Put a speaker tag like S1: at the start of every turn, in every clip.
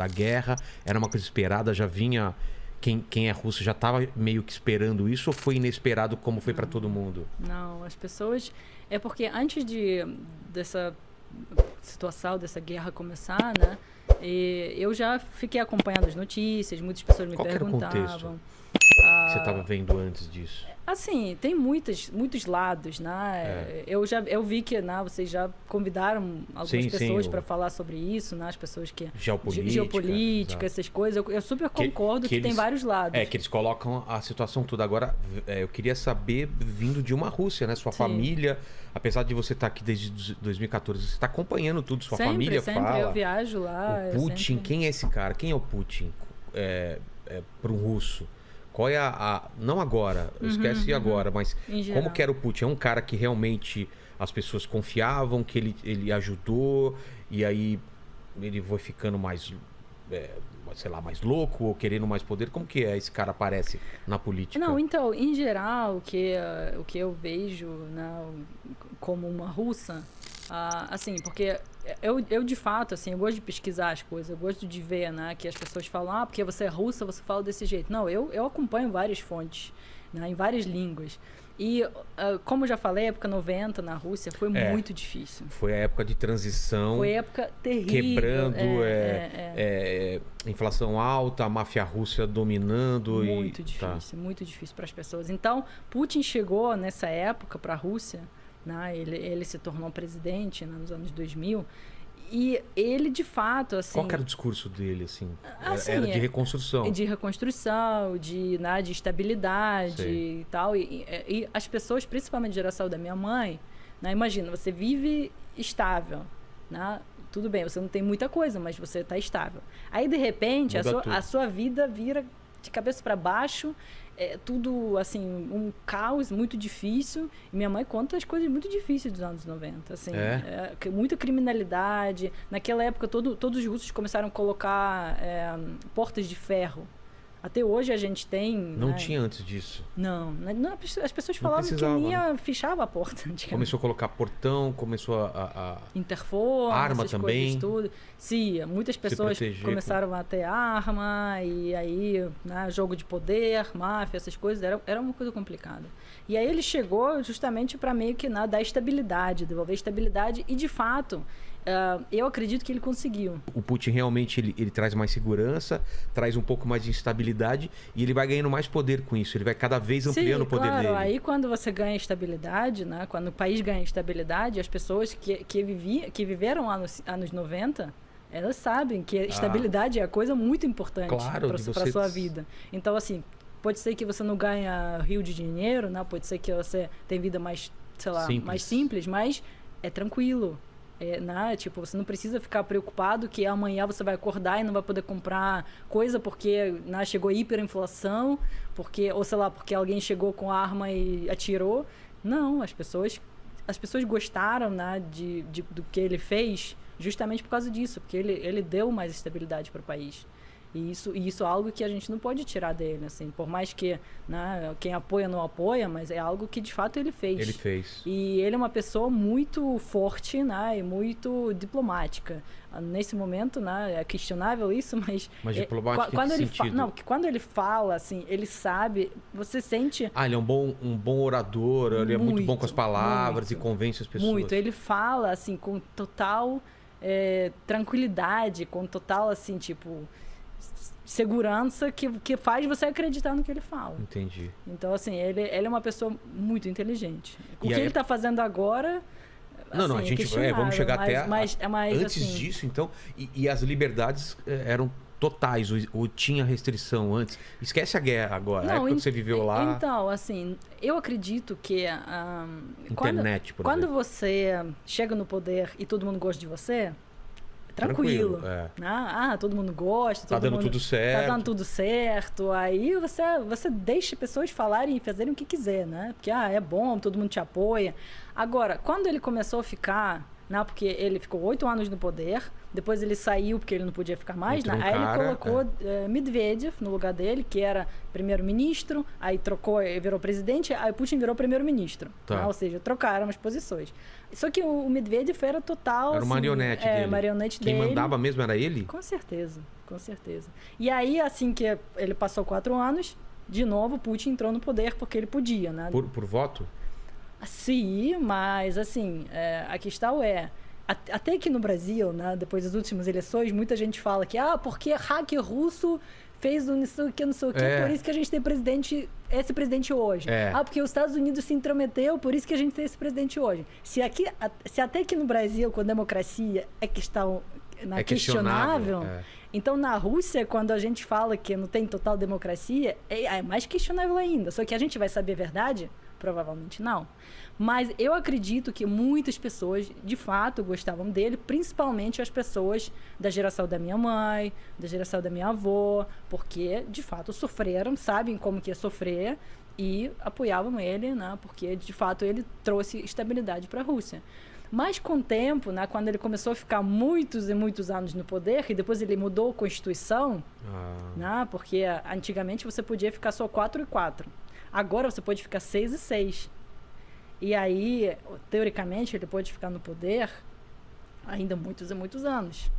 S1: da guerra? Era uma coisa esperada? Já vinha... Quem é russo já estava meio que esperando isso ou foi inesperado como foi para todo mundo?
S2: Não, as pessoas... É porque antes dessa situação, dessa guerra começar, né? Eu já fiquei acompanhando as notícias, muitas pessoas me perguntavam.
S1: Qual era o contexto que você estava vendo antes disso?
S2: Assim, tem muitos lados, né? Eu vi que, né, vocês já convidaram algumas pessoas para falar sobre isso, né? As pessoas que... Geopolítica, essas coisas. Eu super concordo que tem vários lados.
S1: Que eles colocam a situação toda. Agora, eu queria saber, vindo de uma Rússia, né? Sua família, apesar de você estar aqui desde 2014, você está acompanhando tudo, sua família fala.
S2: Eu viajo lá.
S1: O Putin, quem é esse cara? Quem é o Putin para um russo? Qual é não agora, esquece agora, mas como que era o Putin? É um cara que realmente as pessoas confiavam, que ele ajudou, e aí ele foi ficando mais, sei lá, mais louco ou querendo mais poder? Como que esse cara aparece na política?
S2: Não, então, em geral, o que eu vejo, né, como uma russa, assim, porque eu de fato, assim, eu gosto de pesquisar as coisas, eu gosto de ver, né, que as pessoas falam, porque você é russa, você fala desse jeito. Não, eu acompanho várias fontes, né, em várias línguas. E, como eu já falei, a época 90 na Rússia foi muito difícil.
S1: Foi a época de transição.
S2: Foi época terrível.
S1: Quebrando, inflação alta, a máfia russa dominando.
S2: Muito difícil para as pessoas. Então, Putin chegou nessa época para a Rússia, né? Ele se tornou presidente, né, nos anos 2000, e ele de fato, assim...
S1: Qual que era o discurso dele, assim? Era de reconstrução.
S2: De reconstrução, de estabilidade e tal. E as pessoas, principalmente a geração da minha mãe, né, imagina, você vive estável, né? Tudo bem, você não tem muita coisa, mas você está estável. Aí, de repente, a sua vida vira de cabeça para baixo. Tudo, assim, um caos muito difícil. E minha mãe conta as coisas muito difíceis dos anos 90. Assim, muita criminalidade. Naquela época, todos os russos começaram a colocar portas de ferro. Até hoje a gente tem...
S1: Não tinha antes disso?
S2: Não, as pessoas falavam que nem fechava a porta.
S1: Começou a colocar portão, começou a...
S2: Interfone,
S1: arma
S2: essas
S1: também.
S2: Coisas, tudo. Sim, muitas pessoas começaram a ter arma, e aí, né, jogo de poder, máfia, essas coisas, era uma coisa complicada. E aí ele chegou justamente para meio que dar estabilidade, devolver estabilidade, e de fato... eu acredito que ele conseguiu. O
S1: Putin realmente ele traz mais segurança, traz um pouco mais de instabilidade e ele vai ganhando mais poder com isso. Ele vai cada vez ampliando o poder dele.
S2: Aí quando você ganha estabilidade, né, quando o país ganha estabilidade, as pessoas que viveram anos 90, elas sabem que estabilidade é a coisa muito importante para sua vida. Então, assim, pode ser que você não ganha rio de dinheiro, né? Pode ser que você tenha vida mais, sei lá, mais simples, mas é tranquilo. Tipo, você não precisa ficar preocupado que amanhã você vai acordar e não vai poder comprar coisa porque chegou hiperinflação, ou sei lá, porque alguém chegou com arma e atirou. Não, as pessoas gostaram, né, do que ele fez justamente por causa disso, porque ele deu mais estabilidade para o país. E isso é algo que a gente não pode tirar dele, assim, por mais que, né, quem apoia não apoia, mas é algo que de fato ele fez.
S1: Ele fez.
S2: E ele é uma pessoa muito forte, né, e muito diplomática. Nesse momento, né, é questionável isso, mas
S1: diplomática
S2: quando
S1: em que
S2: ele
S1: sentido?
S2: Quando ele fala, assim, ele sabe, você sente...
S1: ele é um bom orador, ele é muito bom com as palavras e convence as pessoas.
S2: Muito, ele fala, assim, com total tranquilidade, com total, assim, tipo... segurança que faz você acreditar no que ele fala.
S1: Entendi.
S2: Então, assim, ele é uma pessoa muito inteligente. O que ele está fazendo agora...
S1: Não, a gente vamos chegar
S2: mas
S1: antes
S2: assim,
S1: disso, então, e as liberdades eram totais, ou tinha restrição antes? Esquece a guerra agora, a época que você viveu lá.
S2: Então, assim, eu acredito que
S1: internet,
S2: quando você chega no poder e todo mundo gosta de você, tranquilo. Todo mundo gosta.
S1: Tá dando tudo certo.
S2: Tá dando tudo certo. Aí você deixa pessoas falarem e fazerem o que quiser, né? Porque é bom, todo mundo te apoia. Agora, quando ele começou a ficar né? Porque ele ficou 8 anos no poder, depois ele saiu porque ele não podia ficar mais, né? Aí ele colocou Medvedev no lugar dele, que era primeiro-ministro, aí trocou e virou presidente, aí Putin virou primeiro-ministro. Tá. Né? Ou seja, trocaram as posições. Só que o Medvedev era total...
S1: Era o marionete dele.
S2: Marionete
S1: Quem
S2: dele.
S1: mandava mesmo era ele?
S2: Com certeza, com certeza. E aí, assim que ele passou 4 anos, de novo, Putin entrou no poder porque ele podia, né?
S1: Por voto?
S2: Sim, mas assim, a questão até aqui no Brasil, né, depois das últimas eleições, muita gente fala que porque hacker russo fez não sei o que, por isso que a gente tem esse presidente hoje. Porque os Estados Unidos se intrometeu, por isso que a gente tem esse presidente hoje. Se até aqui no Brasil, com a democracia é questionável, então na Rússia, quando a gente fala que não tem total democracia, é mais questionável ainda. Só que a gente vai saber a verdade? Provavelmente não. Mas eu acredito que muitas pessoas, de fato, gostavam dele, principalmente as pessoas da geração da minha mãe, da geração da minha avó, porque, de fato, sofreram, sabem como que é sofrer e apoiavam ele, né? Porque, de fato, ele trouxe estabilidade para a Rússia. Mas com o tempo, né, quando ele começou a ficar muitos e muitos anos no poder, e depois ele mudou a Constituição, né, porque antigamente você podia ficar só 4 e 4. Agora você pode ficar 6 e 6. E aí, teoricamente, ele pode ficar no poder ainda muitos e muitos anos.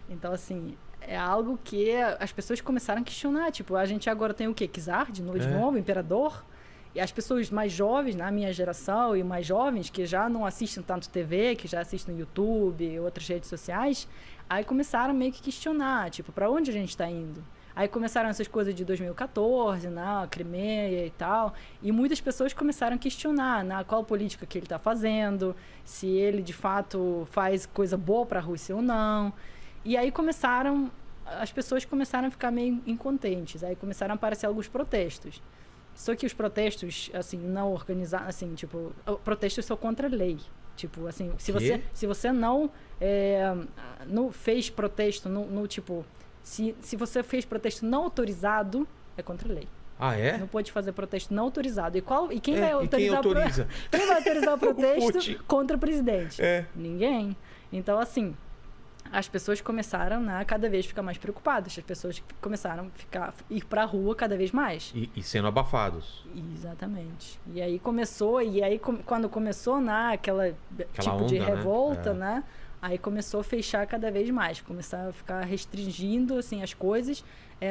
S2: Então, assim, é algo que as pessoas começaram a questionar. Tipo, a gente agora tem o quê? Czar, de novo, imperador. E as pessoas mais jovens, na minha geração, e mais jovens, que já não assistem tanto TV, que já assistem YouTube e outras redes sociais, aí começaram meio que questionar, tipo, para onde a gente está indo? Aí começaram essas coisas de 2014, né, Crimeia e tal, e muitas pessoas começaram a questionar, né, qual política que ele está fazendo, se ele de fato faz coisa boa para a Rússia ou não. E aí as pessoas começaram a ficar meio incontentes, aí começaram a aparecer alguns protestos. Só que os protestos, assim, não organizados, assim, tipo, protestos são contra a lei. Tipo, assim, se você não fez protesto, tipo... Se você fez protesto não autorizado, é contra a lei.
S1: Ah, é?
S2: Não pode fazer protesto não autorizado. E quem vai autorizar
S1: quem vai
S2: autorizar o protesto contra o presidente? Ninguém. Então, assim, as pessoas começaram, né, a cada vez ficar mais preocupadas. As pessoas começaram a ir pra rua cada vez mais.
S1: E sendo abafados.
S2: Exatamente. E aí quando começou, né, aquela tipo onda, de revolta, né? Aí começou a fechar cada vez mais, começaram a ficar restringindo assim, as coisas.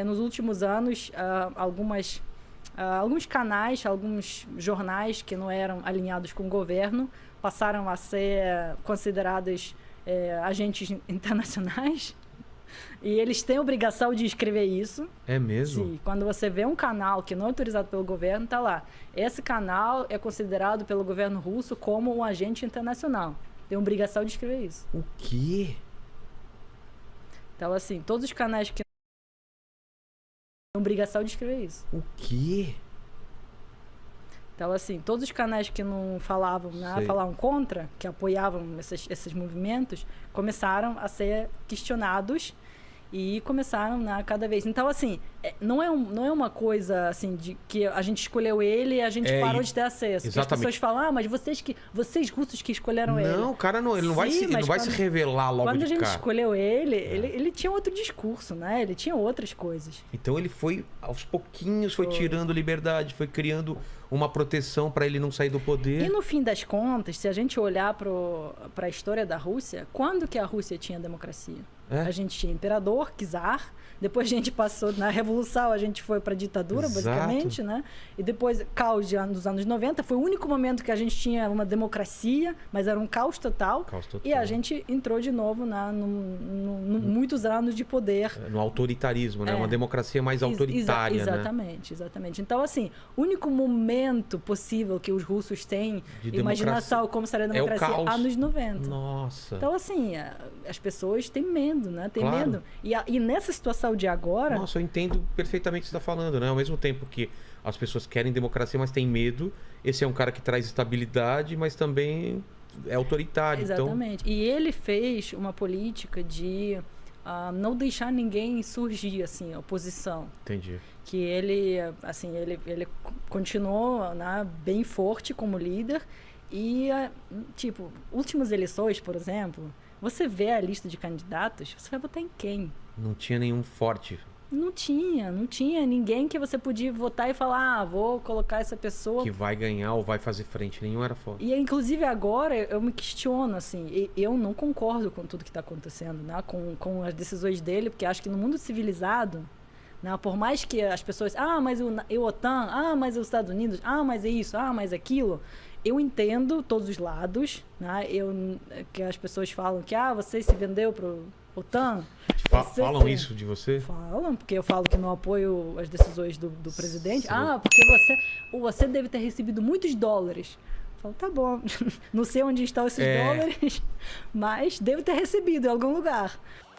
S2: Nos últimos anos, alguns canais, alguns jornais que não eram alinhados com o governo passaram a ser considerados agentes internacionais. E eles têm a obrigação de escrever isso.
S1: É mesmo?
S2: Sim. Quando você vê um canal que não é autorizado pelo governo, tá lá. Esse canal é considerado pelo governo russo como um agente internacional. Tem obrigação de escrever isso.
S1: O quê?
S2: Então, assim, todos os canais que têm obrigação de escrever isso.
S1: O quê?
S2: Então, assim, todos os canais que não falavam, né, falavam contra, que apoiavam esses movimentos, começaram a ser questionados e começaram, né, cada vez. Então, assim, não é uma coisa assim de que a gente escolheu ele e a gente parou de ter acesso. As pessoas falam, mas vocês russos que escolheram ele.
S1: Não, o cara não, ele não vai se revelar logo de cara.
S2: Quando a gente escolheu ele tinha outro discurso, né? Ele tinha outras coisas.
S1: Então ele foi, aos pouquinhos, foi tirando liberdade, foi criando uma proteção para ele não sair do poder.
S2: E no fim das contas, se a gente olhar para a história da Rússia, quando que a Rússia tinha democracia? A gente tinha imperador, czar, depois a gente passou na Revolução, a gente foi para a ditadura, basicamente, né? E depois, caos dos anos 90, foi o único momento que a gente tinha uma democracia, mas era um caos total. E a gente entrou de novo muitos anos de poder.
S1: No autoritarismo, né? Uma democracia mais autoritária,
S2: exatamente, né? Exatamente. Então, assim, o único momento possível que os russos têm de imaginação como seria a democracia anos 90.
S1: Nossa.
S2: Então, assim, as pessoas têm medo, né? Tem medo. E nessa situação de agora...
S1: Nossa, eu entendo perfeitamente o que você está falando, né? Ao mesmo tempo que as pessoas querem democracia, mas têm medo. Esse é um cara que traz estabilidade, mas também é autoritário.
S2: Exatamente.
S1: Então...
S2: E ele fez uma política de não deixar ninguém surgir, assim, oposição.
S1: Entendi.
S2: Que ele, assim, ele continuou, né, bem forte como líder. E, tipo, últimas eleições, por exemplo, você vê a lista de candidatos, você vai votar em quem?
S1: Não tinha nenhum forte.
S2: Não tinha ninguém que você podia votar e falar, vou colocar essa pessoa...
S1: Que vai ganhar ou vai fazer frente, nenhum era forte.
S2: E, inclusive, agora eu me questiono, assim, eu não concordo com tudo que está acontecendo, né? Com as decisões dele, porque acho que no mundo civilizado, né? Por mais que as pessoas, mas o OTAN, mas os Estados Unidos, mas é isso, mas aquilo... Eu entendo todos os lados, né? Que as pessoas falam que você se vendeu para o OTAN.
S1: Falam isso de você?
S2: Falam, porque eu falo que não apoio as decisões do presidente. Porque você deve ter recebido muitos dólares. Eu falo, tá bom, não sei onde estão esses dólares, mas deve ter recebido em algum lugar.